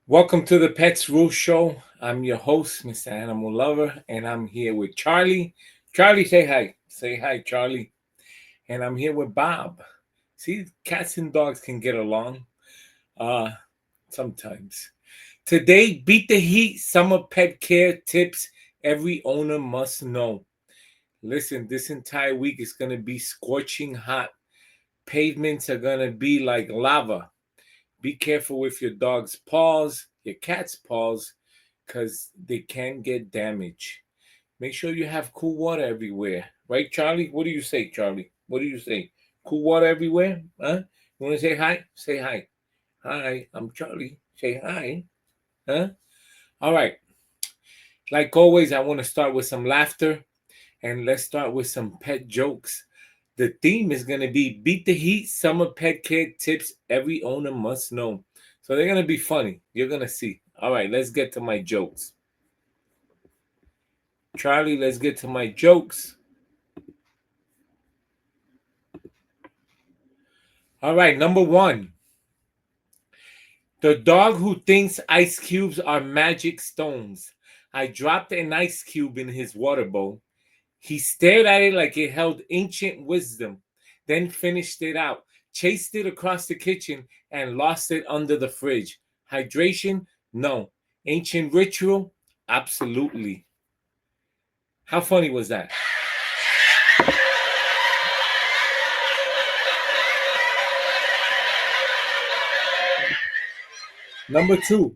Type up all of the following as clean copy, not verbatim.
Welcome to the Pets Rule Show. I'm your host, Mr. Animal Lover, and I'm here with Charlie. Charlie, say hi. Say hi, Charlie. And I'm here with Bob. See, cats and dogs can get along. Uh, sometimes. Today, beat the heat summer pet care tips every owner must know. Listen, this entire week is going to be scorching hot. Pavements are going to be like lava. Be careful with your dog's paws, your cat's paws, because they can get damaged. Make sure you have cool water everywhere. Right, Charlie? What do you say, Charlie? What do you say? Cool water everywhere? Huh? You want to say hi? Say hi. Hi, I'm Charlie. Say hi. Huh? All right. Like always, I want to start with some laughter. And let's start with some pet jokes. The theme is going to be beat the heat summer pet care tips every owner must know. So they're going to be funny. You're going to see. All right, let's get to my jokes. Charlie, let's get to my jokes. All right, number one. The dog who thinks ice cubes are magic stones. I dropped an ice cube in his water bowl. He stared at it like it held ancient wisdom, then finished it out, chased it across the kitchen, and lost it under the fridge. Hydration? No. Ancient ritual? Absolutely. How funny was that? Number two,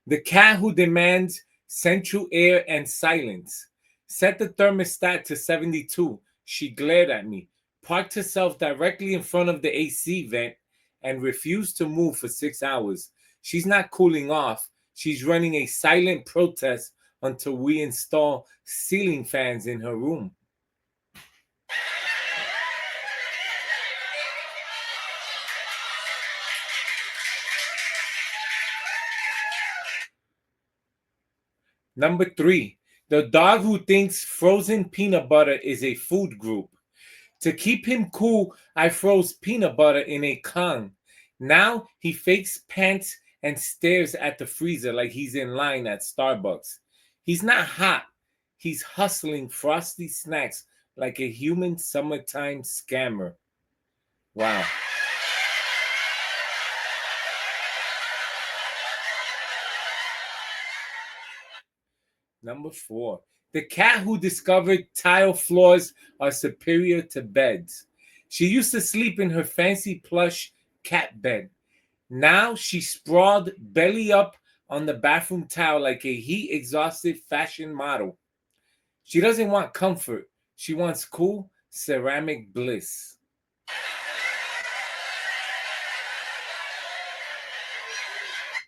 the cat who demands central air and silence. Set the thermostat to 72. She glared at me, parked herself directly in front of the AC vent, and refused to move for 6 hours. She's not cooling off. She's running a silent protest until we install ceiling fans in her room. Number three, the dog who thinks frozen peanut butter is a food group. To keep him cool, I froze peanut butter in a Kong. Now he fakes pants and stares at the freezer like he's in line at Starbucks. He's not hot. He's hustling frosty snacks like a human summertime scammer. Wow. Number four, the cat who discovered tile floors are superior to beds. She used to sleep in her fancy plush cat bed. Now she sprawled belly up on the bathroom towel like a heat exhausted fashion model. She doesn't want comfort. She wants cool ceramic bliss.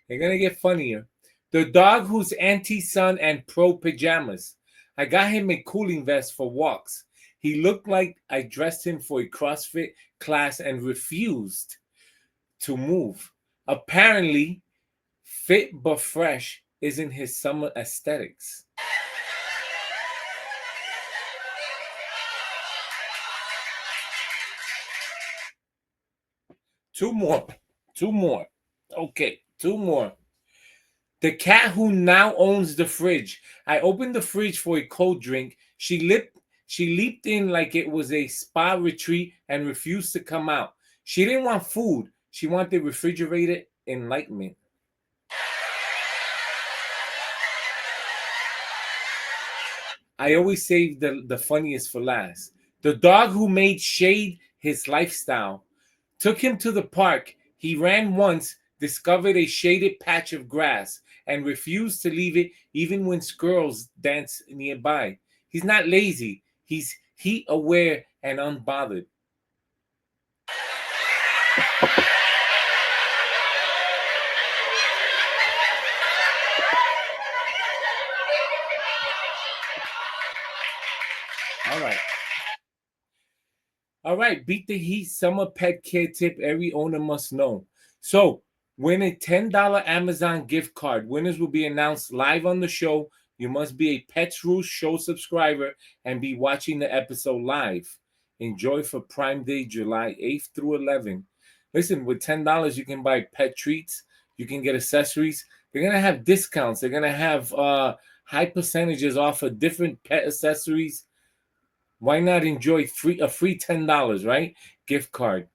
They're going to get funnier. The dog who's anti-sun and pro-pajamas. I got him a cooling vest for walks. He looked like I dressed him for a CrossFit class and refused to move. Apparently, fit but fresh isn't his summer aesthetics. Two more. Two more. Okay, two more. The cat who now owns the fridge. I opened the fridge for a cold drink. She leaped in like it was a spa retreat and refused to come out. She didn't want food. She wanted refrigerated enlightenment. I always save the funniest for last. The dog who made shade his lifestyle. Took him to the park. He ran once, discovered a shaded patch of grass, and refused to leave it even when squirrels dance nearby. He's not lazy. He's heat aware and unbothered. All right. All right. Beat the heat summer pet care tip every owner must know. So, win a $10 Amazon gift card. Winners will be announced live on the show. You must be a Pets Rules show subscriber and be watching the episode live. Enjoy for Prime Day, July 8th through 11th. Listen, with $10, you can buy pet treats, You can get accessories. They're gonna have discounts. They're gonna have high percentages off of different pet accessories. Why not enjoy free $10, right? Gift card.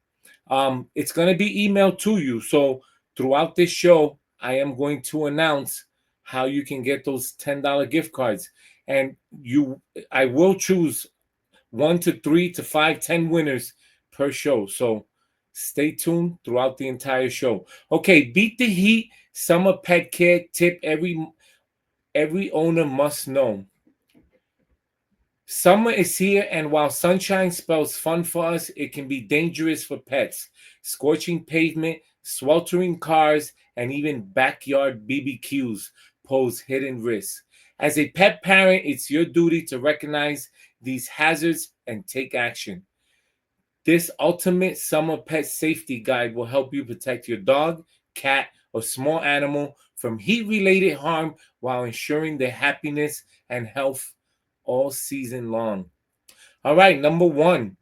It's gonna be emailed to you. So throughout this show, I am going to announce how you can get those $10 gift cards. And I will choose 1 to 3 to 5, 10 winners per show. So stay tuned throughout the entire show. Okay, beat the heat. Summer pet care tip every owner must know. Summer is here, and while sunshine spells fun for us, it can be dangerous for pets. Scorching pavement, sweltering cars, and even backyard BBQs pose hidden risks. As a pet parent, it's your duty to recognize these hazards and take action. This ultimate summer pet safety guide will help you protect your dog, cat, or small animal from heat related harm while ensuring their happiness and health all season long. All right, number one.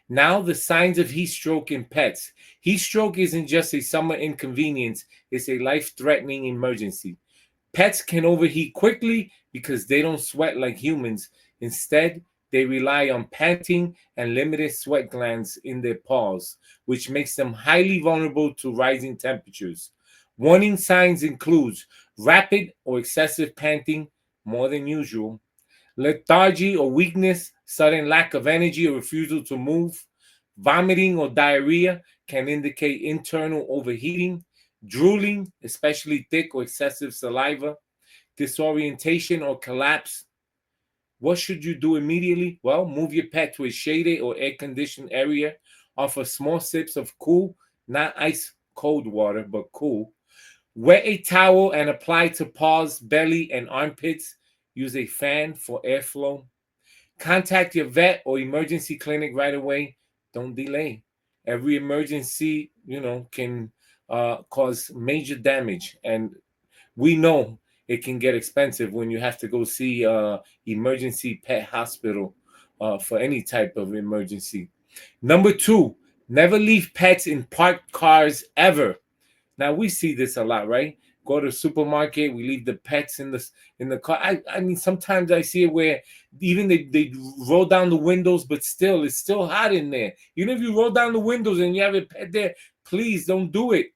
Now, the signs of heat stroke in pets. Heat stroke isn't just a summer inconvenience, it's a life threatening emergency. Pets can overheat quickly because they don't sweat like humans. Instead, they rely on panting and limited sweat glands in their paws, which makes them highly vulnerable to rising temperatures. Warning signs include rapid or excessive panting, more than usual, lethargy or weakness, sudden lack of energy or refusal to move, vomiting or diarrhea can indicate internal overheating, drooling, especially thick or excessive saliva, disorientation or collapse. What should you do immediately? Well, move your pet to a shaded or air conditioned area. Offer small sips of cool, not ice cold water, but cool. Wet a towel and apply to paws, belly, and armpits. Use a fan for airflow. Contact your vet or emergency clinic right away. Don't delay. Every emergency, can cause major damage, and we know it can get expensive when you have to go see emergency pet hospital for any type of emergency. Number two, never leave pets in parked cars ever. Now we see this a lot, right? Go to the supermarket, we leave the pets in the car. I mean, sometimes I see it where even they roll down the windows, but still it's still hot in there. Even if you roll down the windows and you have a pet there, please don't do it.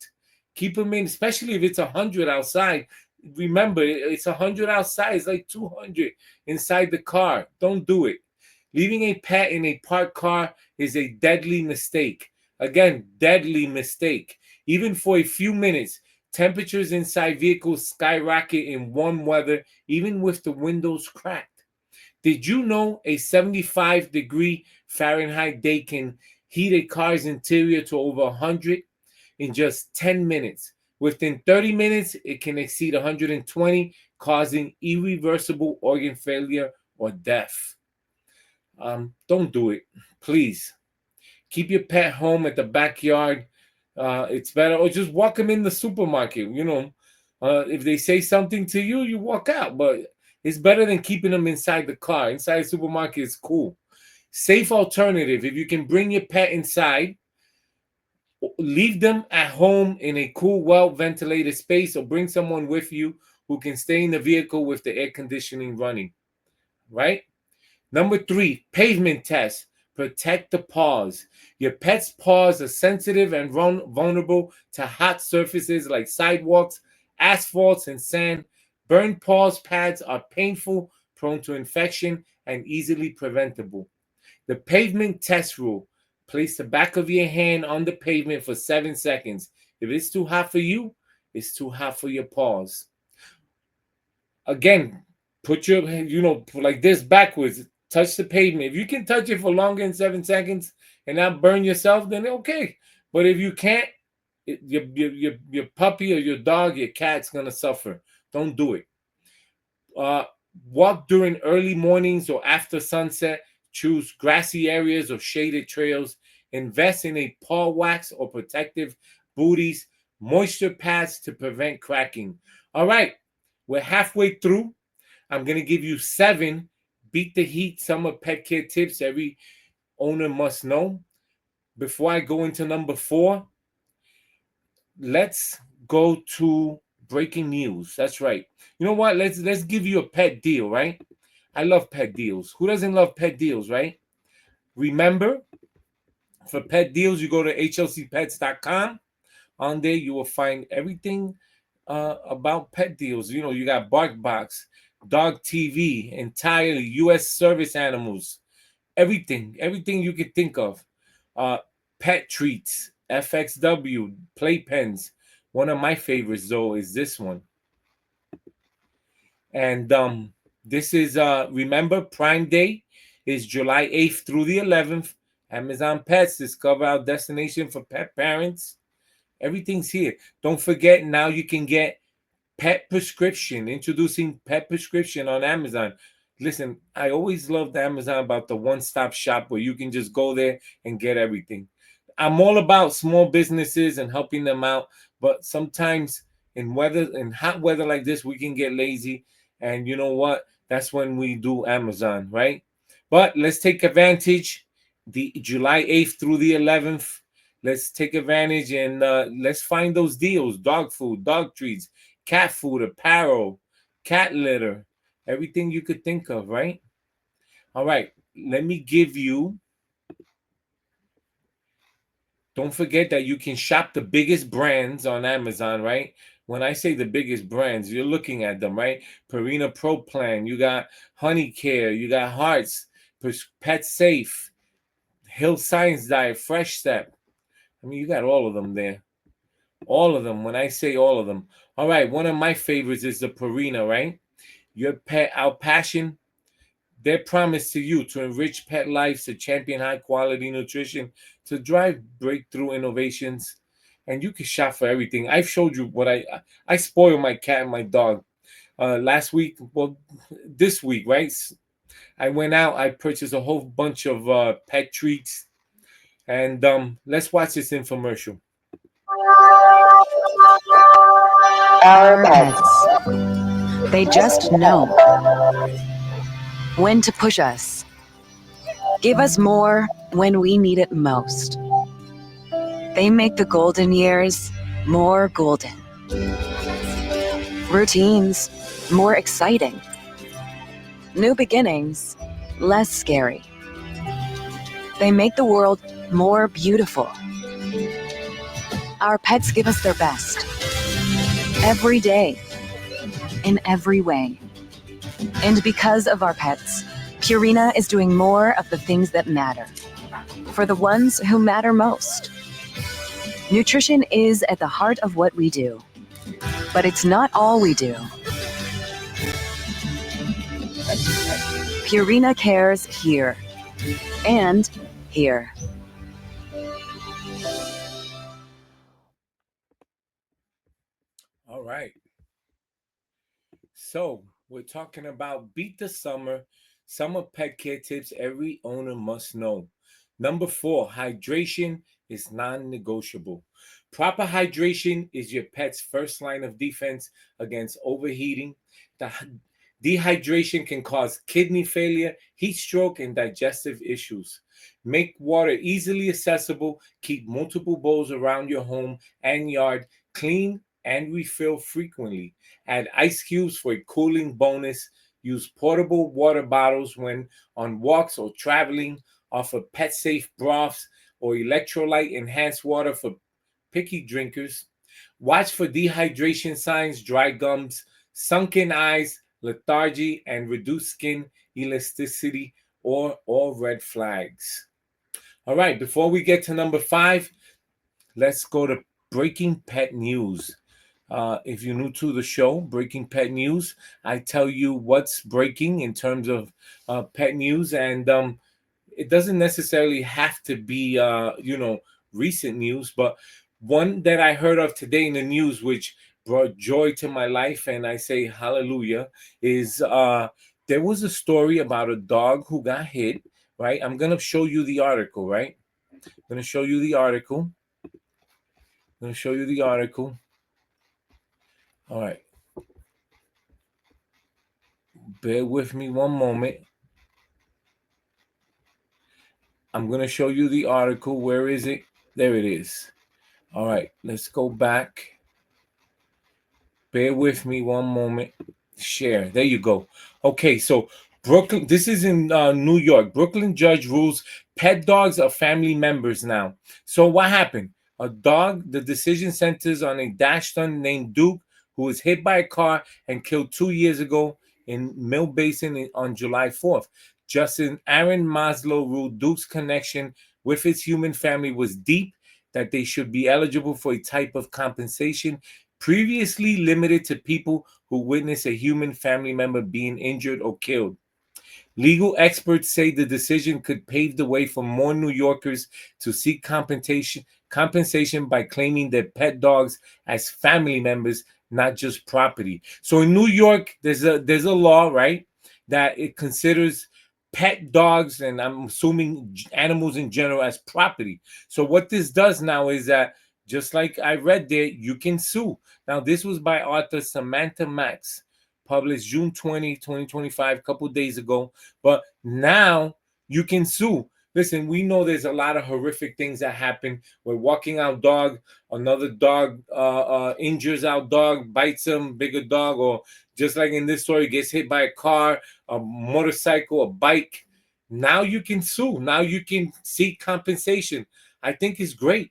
Keep them in, especially if it's 100 outside. Remember, it's 100 outside. It's like 200 inside the car. Don't do it. Leaving a pet in a parked car is a deadly mistake. Again, deadly mistake. Even for a few minutes, temperatures inside vehicles skyrocket in warm weather, even with the windows cracked. Did you know a 75-degree Fahrenheit day can heat a car's interior to over 100 in just 10 minutes? Within 30 minutes, it can exceed 120, causing irreversible organ failure or death. Don't do it, please. Keep your pet home at the backyard. It's better, or just walk them in the supermarket. If they say something to you, you walk out. But it's better than keeping them inside the car. Inside the supermarket is cool. Safe alternative. If you can bring your pet inside, leave them at home in a cool, well-ventilated space, or bring someone with you who can stay in the vehicle with the air conditioning running. Right? Number three, pavement test. Protect the paws. Your pet's paws are sensitive and vulnerable to hot surfaces like sidewalks, asphalts, and sand. Burned paws pads are painful, prone to infection, and easily preventable. The pavement test rule. Place the back of your hand on the pavement for 7 seconds. If it's too hot for you, it's too hot for your paws. Again, put your hand, like this backwards. Touch the pavement. If you can touch it for longer than 7 seconds and not burn yourself, then okay. But if you can't, your puppy or your dog, your cat's gonna suffer. Don't do it. Walk during early mornings or after sunset. Choose grassy areas or shaded trails. Invest in a paw wax or protective booties, moisture pads to prevent cracking. All right, we're halfway through. I'm going to give you 7 beat the heat summer pet care tips every owner must know. Before I go into number 4, let's go to breaking news. That's right. You know what? Let's give you a pet deal, right? I love pet deals. Who doesn't love pet deals, right? Remember, for pet deals, you go to hlcpets.com. On there, you will find everything about pet deals. You know, you got BarkBox, Dog TV, entirely U.S. service animals, everything you could think of. Uh, Pet treats, FXW, playpens. One of my favorites though is this one, and this is remember Prime Day is July 8th through the 11th. Amazon Pets, discover our destination for pet parents. Everything's here. Don't forget, now you can get pet prescription, introducing pet prescription on Amazon. Listen, I always loved Amazon about the one-stop shop where you can just go there and get everything. I'm all about small businesses and helping them out, but sometimes in hot weather like this, we can get lazy. And you know what? That's when we do Amazon, right? But let's take advantage. The July 8th through the 11th. Let's take advantage and let's find those deals. Dog food, dog treats, cat food, apparel, cat litter, everything you could think of, right? All right, let me give you. Don't forget that you can shop the biggest brands on Amazon, right? When I say the biggest brands, you're looking at them, right? Purina Pro Plan, you got Honey Care, you got Hearts, Pet Safe, Hill Science Diet, Fresh Step. I mean, you got all of them there. All of them. When I say all of them. All right, one of my favorites is the Purina, right? Your pet, our passion, their promise to you to enrich pet lives, to champion high quality nutrition, to drive breakthrough innovations. And you can shop for everything. I've showed you what I spoil my cat and my dog. Last week, well, this week, right? I went out, I purchased a whole bunch of pet treats. And let's watch this infomercial. Our pets. They just know when to push us, give us more when we need it most. They make the golden years more golden, routines more exciting, new beginnings less scary. They make the world more beautiful. Our pets give us their best every day, in every way. And because of our pets, Purina is doing more of the things that matter, for the ones who matter most. Nutrition is at the heart of what we do, but it's not all we do. Purina cares here and here. All right. So we're talking about beat the summer pet care tips every owner must know. Number 4, hydration is non-negotiable. Proper hydration is your pet's first line of defense against overheating. The dehydration can cause kidney failure, heat stroke, and digestive issues. Make water easily accessible. Keep multiple bowls around your home and yard clean and refill frequently. Add ice cubes for a cooling bonus. Use portable water bottles when on walks or traveling. Offer pet safe broths or electrolyte enhanced water for picky drinkers. Watch for dehydration signs, dry gums, sunken eyes, lethargy, and reduced skin elasticity, or all red flags. All right, before we get to number 5, let's go to breaking pet news. If you're new to the show, Breaking Pet News, I tell you what's breaking in terms of pet news, and it doesn't necessarily have to be, recent news, but one that I heard of today in the news, which brought joy to my life, and I say hallelujah, is there was a story about a dog who got hit, right? I'm going to show you the article, right? I'm going to show you the article. I'm going to show you the article. All right. Bear with me one moment. I'm going to show you the article. Where is it? There it is. All right, let's go back. Bear with me one moment. Share. There you go. Okay, so Brooklyn, this is in New York. Brooklyn judge rules pet dogs are family members now. So what happened? A dog, the decision centers on a Dachshund named Duke, who was hit by a car and killed 2 years ago in Mill Basin on July 4th. Justice Aaron Maslow ruled Duke's connection with his human family was deep, that they should be eligible for a type of compensation previously limited to people who witness a human family member being injured or killed. Legal experts say the decision could pave the way for more New Yorkers to seek compensation by claiming their pet dogs as family members, not just property. So in New York, there's a law, right, that it considers pet dogs, and I'm assuming animals in general, as property. So what this does now is that, just like I read there, you can sue. Now this was by author Samantha Max, published June 20, 2025, a couple days ago. But now you can sue. Listen, we know there's a lot of horrific things that happen. We're walking our dog, another dog injures our dog, bites him, bigger dog, or just like in this story, gets hit by a car, a motorcycle, a bike. Now you can sue. Now you can seek compensation. I think it's great.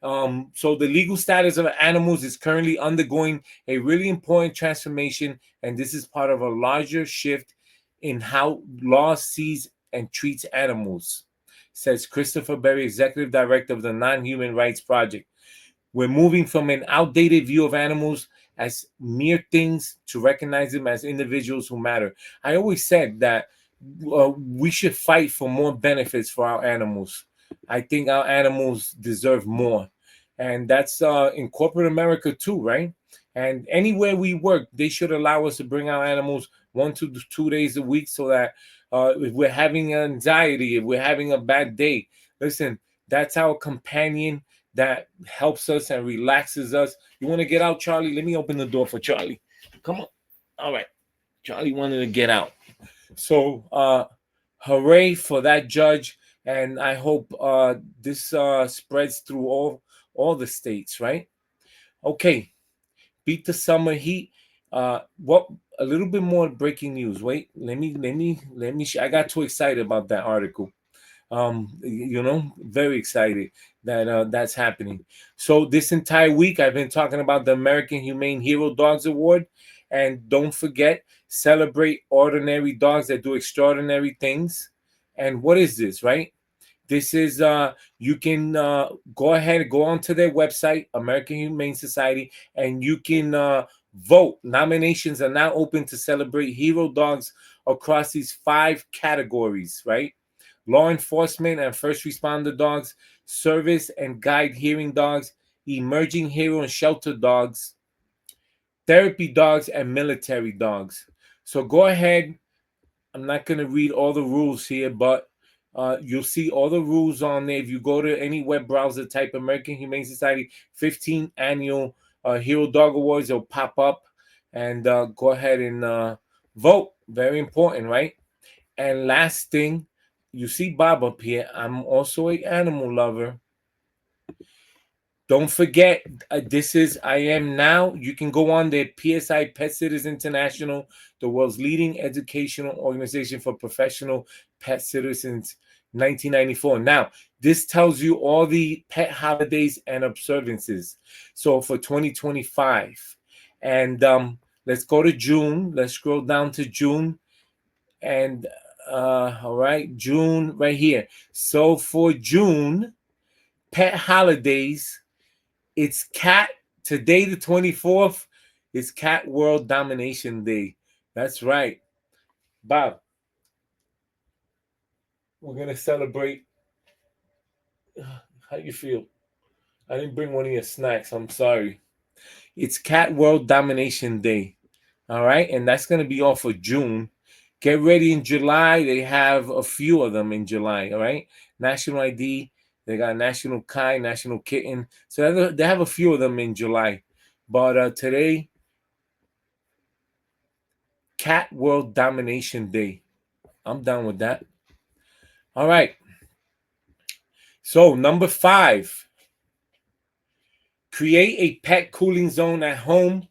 So the legal status of animals is currently undergoing a really important transformation, and this is part of a larger shift in how law sees and treats animals, says Christopher Berry, executive director of the Non-Human Rights Project. We're moving from an outdated view of animals as mere things to recognize them as individuals who matter. I always said that we should fight for more benefits for our animals. I think our animals deserve more. And that's in corporate America too, right? And anywhere we work, they should allow us to bring our animals 1 to 2 days a week, so that if we're having anxiety, if we're having a bad day, listen, that's our companion that helps us and relaxes us. You want to get out, Charlie? Let me open the door for Charlie. Come on. All right. Charlie wanted to get out. So hooray for that judge. And I hope this spreads through all the states, right? Okay. Beat the summer heat. What a little bit more breaking news. Wait, let me I got too excited about that article. Very excited that that's happening. So this entire week I've been talking about the American Humane Hero Dogs Award, and don't forget, celebrate ordinary dogs that do extraordinary things. And what is this, right? This is you can go ahead and go onto their website, American Humane Society, and you can vote. Nominations are now open to celebrate hero dogs across these 5 categories, right? Law enforcement and first responder dogs, service and guide hearing dogs, emerging hero and shelter dogs, therapy dogs, and military dogs. So go ahead. I'm not going to read all the rules here, but you'll see all the rules on there. If you go to any web browser, type American Humane Society 15th Annual Hero Dog Awards, it'll pop up, and go ahead and vote. Very important, right? And last thing, you see Bob up here. I'm also an animal lover. Don't forget, this is I Am Now. You can go on there, PSI Pet Sitters International, the world's leading educational organization for professional pet sitters since 1994. Now, this tells you all the pet holidays and observances. So for 2025. And let's go to June. Let's scroll down to June. And all right, June right here. So for June, pet holidays, it's cat today, the 24th. It's Cat World Domination Day. That's right. Bob, we're gonna celebrate. How you feel? I didn't bring one of your snacks. I'm sorry. It's Cat World Domination Day. All right, and that's gonna be all for June. Get ready in July. They have a few of them in July. All right, National ID. They got National Kai, National Kitten. So they have a few of them in July. But today, Cat World Domination Day. I'm down with that. All right. So number 5, create a pet cooling zone at home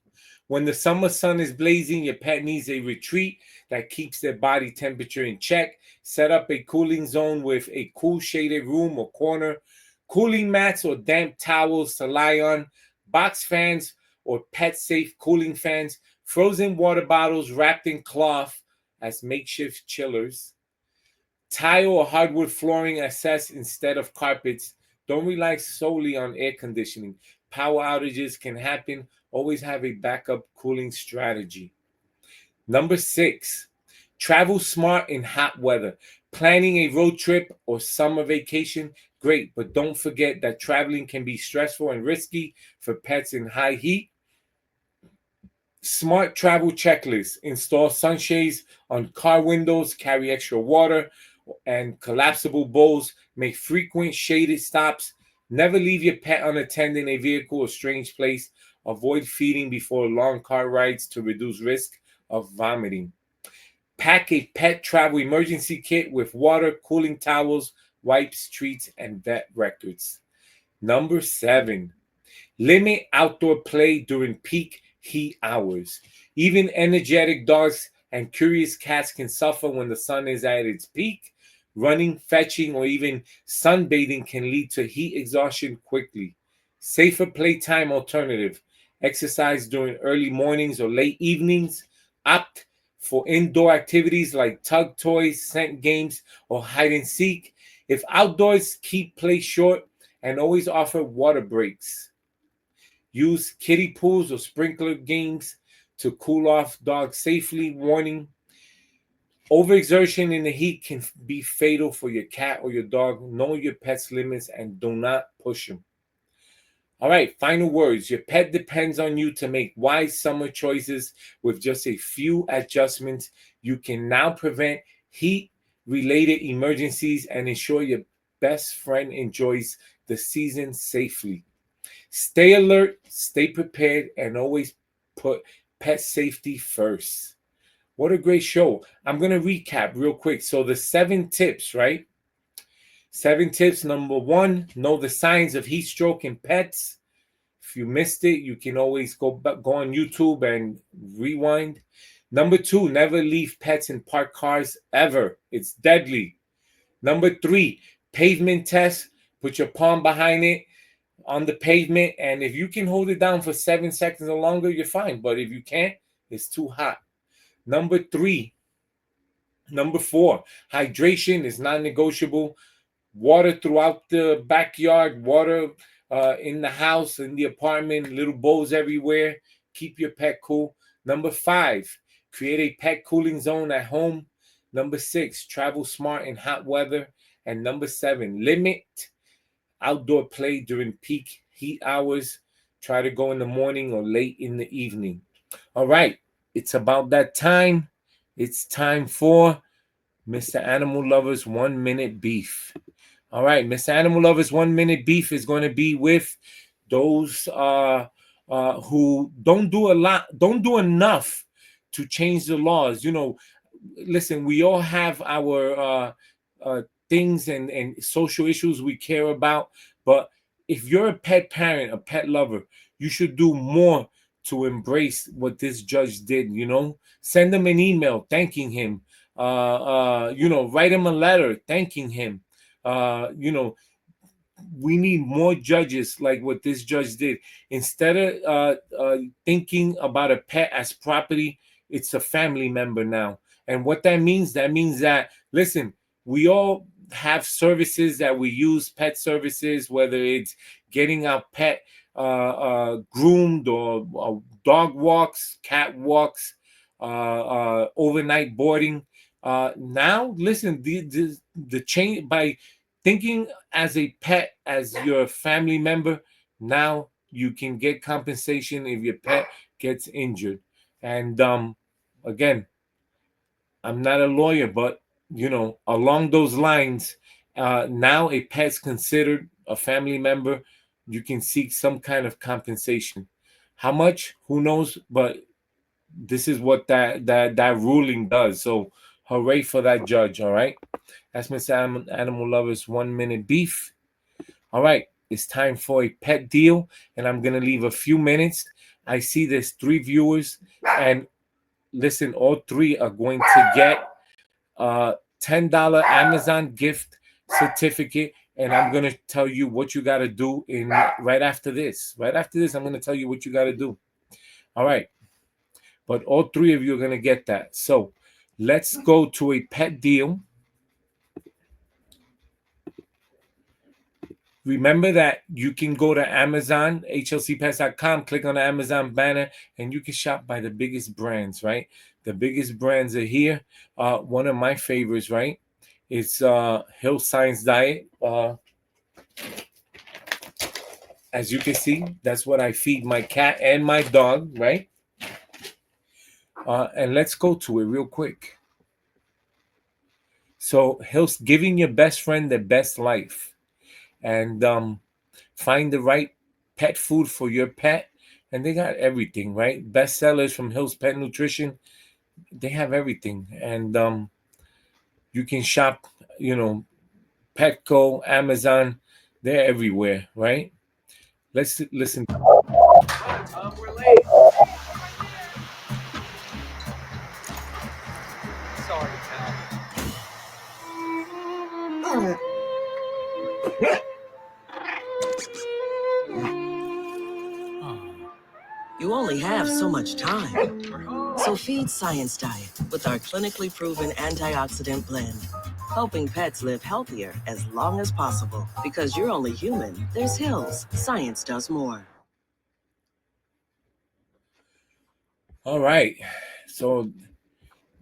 When the summer sun is blazing, your pet needs a retreat that keeps their body temperature in check. Set up a cooling zone with a cool shaded room or corner, cooling mats or damp towels to lie on, box fans or pet safe cooling fans, frozen water bottles wrapped in cloth as makeshift chillers, tile or hardwood flooring access instead of carpets. Don't rely solely on air conditioning. Power outages can happen. Always have a backup cooling strategy. Number 6, travel smart in hot weather. Planning a road trip or summer vacation, great, but don't forget that traveling can be stressful and risky for pets in high heat. Smart travel checklist. Install sunshades on car windows, carry extra water and collapsible bowls, make frequent shaded stops. Never leave your pet unattended in a vehicle or strange place. Avoid feeding before long car rides to reduce risk of vomiting. Pack a pet travel emergency kit with water, cooling towels, wipes, treats, and vet records. Number 7, limit outdoor play during peak heat hours. Even energetic dogs and curious cats can suffer when the sun is at its peak. Running, fetching, or even sunbathing can lead to heat exhaustion quickly. Safer playtime alternative. Exercise during early mornings or late evenings. Opt for indoor activities like tug toys, scent games, or hide and seek. If outdoors, keep play short and always offer water breaks. Use kiddie pools or sprinkler games to cool off dogs safely. Warning: overexertion in the heat can be fatal for your cat or your dog. Know your pet's limits and do not push them. All right, final words. Your pet depends on you to make wise summer choices. With just a few adjustments, you can now prevent heat related emergencies and ensure your best friend enjoys the season safely. Stay alert, stay prepared, and always put pet safety first. What a great show. I'm going to recap real quick. So, the 7 tips, right? 7 tips. Number 1, know the signs of heat stroke in pets. If you missed it, you can always go on YouTube and rewind. Number 2, never leave pets in parked cars ever. It's deadly. Number 3, pavement test. Put your palm behind it on the pavement, and if you can hold it down for 7 seconds or longer, you're fine. But if you can't, it's too hot. Number 4, hydration is non-negotiable. Water throughout the backyard, water in the house, in the apartment, little bowls everywhere. Keep your pet cool. Number 5, create a pet cooling zone at home. Number 6, travel smart in hot weather. And number 7, limit outdoor play during peak heat hours. Try to go in the morning or late in the evening. All right, it's about that time. It's time for Mr. Animal Lover's 1 minute beef. All right, Mr. Animal Lover's 1 minute beef is going to be with those who don't do enough to change the laws. Listen, we all have our things and social issues we care about, but if you're a pet parent, a pet lover, you should do more to embrace what this judge did. Send him an email thanking him. Write him a letter thanking him. We need more judges like what this judge did. Instead of thinking about a pet as property, it's a family member now. And what that means that, listen, we all have services that we use, pet services, whether it's getting our pet groomed or dog walks, cat walks, overnight boarding. Now, listen, the change by thinking as a pet, as your family member, now you can get compensation if your pet gets injured. And again, I'm not a lawyer, but along those lines, now a pet's considered a family member. You can seek some kind of compensation. How much? Who knows? But this is what that ruling does. So hooray for that judge. All right. That's Mr. Animal Lover's 1 minute beef. All right. It's time for a pet deal, and I'm gonna leave a few minutes I see there's 3 viewers, and listen, all 3 are going to get a $10 Amazon gift certificate, and I'm gonna tell you what you gotta do in right after this. Right after this, I'm gonna tell you what you gotta do. All right, but all 3 of you are gonna get that. So let's go to a pet deal. Remember that you can go to Amazon, hlcpets.com, click on the Amazon banner, and you can shop by the biggest brands, right? The biggest brands are here. One of my favorites, right? It's Hill Science Diet. As you can see, that's what I feed my cat and my dog, right? And let's go to it real quick. So Hill's giving your best friend the best life. And find the right pet food for your pet, and they got everything, right? Best sellers from Hill's Pet Nutrition, they have everything. And you can shop, Petco, Amazon, they're everywhere, right? Let's listen. We're late. Sorry, pal. You only have so much time. So feed Science Diet with our clinically proven antioxidant blend, helping pets live healthier as long as possible. Because you're only human, there's Hills. Science does more. All right. So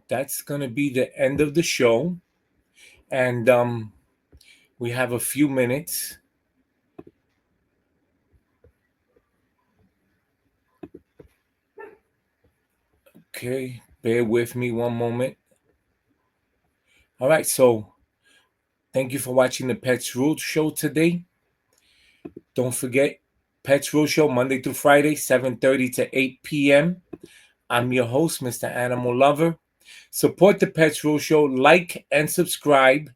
that's going to be the end of the show. And we have a few minutes. Okay, bear with me one moment. All right, so thank you for watching the Pets Rule Show today. Don't forget, Pets Rule Show, Monday through Friday, 7:30 to 8 p.m. I'm your host, Mr. Animal Lover. Support the Pets Rule Show, like and subscribe.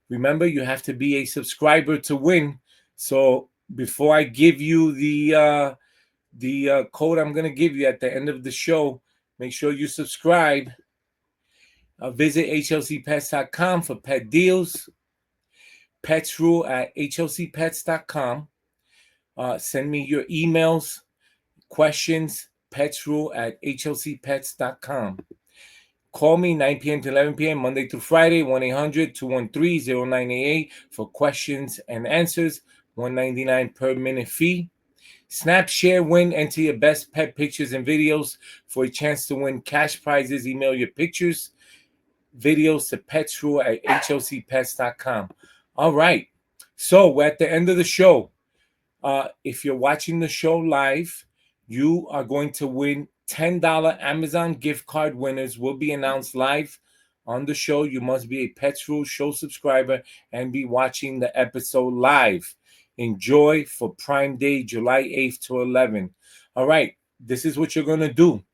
Remember, you have to be a subscriber to win. So before I give you the code I'm going to give you at the end of the show, make sure you subscribe. Visit hlcpets.com for pet deals. Pets Rule at hlcpets.com. Send me your emails, questions, petsrule at hlcpets.com. Call me 9 p.m. to 11 p.m. Monday through Friday, 1-800-213-0988 for questions and answers, $1.99 per minute fee. Snap, share, win, enter your best pet pictures and videos for a chance to win cash prizes. Email your pictures, videos to petsrule at hlcpets.com. All right. So we're at the end of the show. If you're watching the show live, you are going to win $10 Amazon gift card. Winners will be announced live on the show. You must be a Pets Rule show subscriber and be watching the episode live. Enjoy for Prime Day, July 8th to 11th. All right, this is what you're going to do.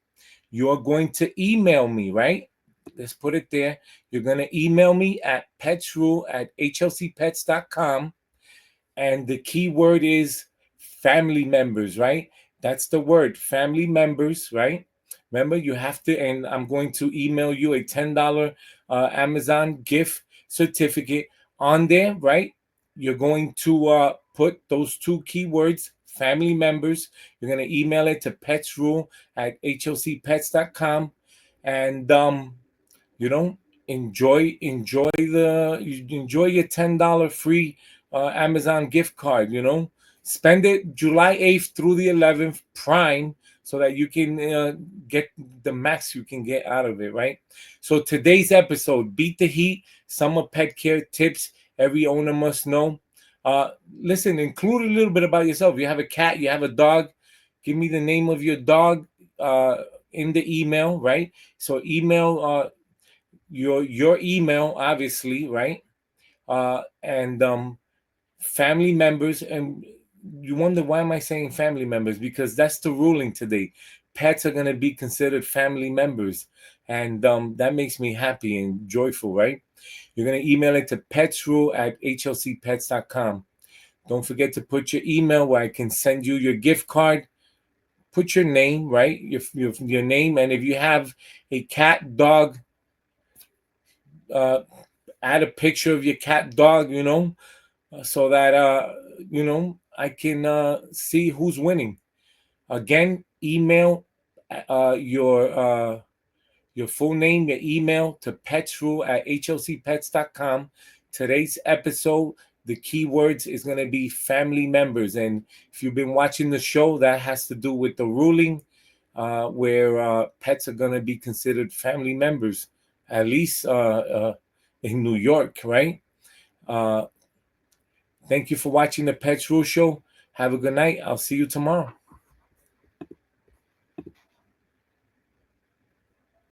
You're going to email me, right? Let's put it there. You're going to email me at petsrule at hlcpets.com. And the key word is family members, right? That's the word, family members, right? Remember, you have to, and I'm going to email you a $10 Amazon gift certificate on there, right? You're going to put those 2 keywords, family members. You're going to email it to petsrule at hlcpets.com. And, enjoy your $10 free Amazon gift card. Spend it July 8th through the 11th Prime so that you can get the max you can get out of it, right? So today's episode, Beat the Heat, summer pet care tips every owner must know. Listen, include a little bit about yourself. You have a cat, you have a dog, give me the name of your dog in the email, right? So email your email, obviously, right? And family members. And you wonder, why am I saying family members? Because that's the ruling today. Pets are going to be considered family members, and that makes me happy and joyful, right? You're going to email it to petsrule at hlcpets.com. Don't forget to put your email where I can send you your gift card. put your name, right? Your name, and if you have a cat, dog, add a picture of your cat, dog, so that I can see who's winning. Again, email your full name, your email to petsrule@hlcpets.com. Today's episode, the keywords is going to be family members. And if you've been watching the show, that has to do with the ruling where pets are going to be considered family members, at least in New York, right? Thank you for watching the Pets Rule Show. Have a good night. I'll see you tomorrow.